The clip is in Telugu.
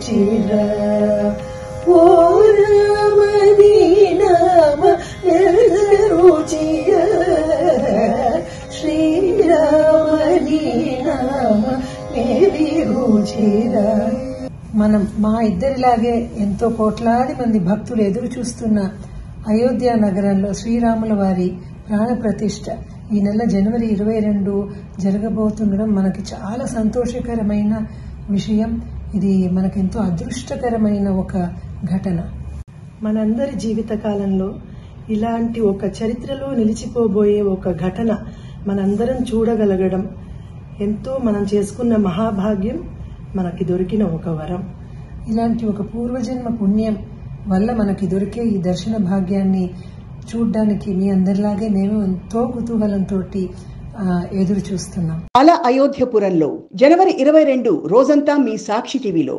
రుచిరా ఓ రామని నామ రుచిరా శ్రీరామని నామ రుచిరా. మనం మా ఇద్దరిలాగే ఎంతో కోట్లాది మంది భక్తులు ఎదురు చూస్తున్న అయోధ్య నగరంలో శ్రీరాముల వారి ప్రాణ ప్రతిష్ఠ ఈ నెల జనవరి 22 జరగబోతుండడం మనకి చాలా సంతోషకరమైన విషయం. ఇది మనకెంతో అదృష్టకరమైన ఒక ఘటన. మనందరి జీవిత కాలంలో ఇలాంటి ఒక చరిత్రలో నిలిచిపోబోయే ఒక ఘటన మనందరం చూడగలగడం ఎంతో మనం చేసుకున్న మహాభాగ్యం, మనకి దొరికిన ఒక వరం. ఇలాంటి ఒక పూర్వజన్మ పుణ్యం వల్ల మనకి దొరికే ఈ దర్శన భాగ్యాన్ని చూడ్డానికి మీ అందరిలాగే మేము ఎంతో కుతూహలంతో ఎదురు చూస్తున్నాం. అయోధ్యపురంలో జనవరి 22 రోజంతా మీ సాక్షి టీవీలో.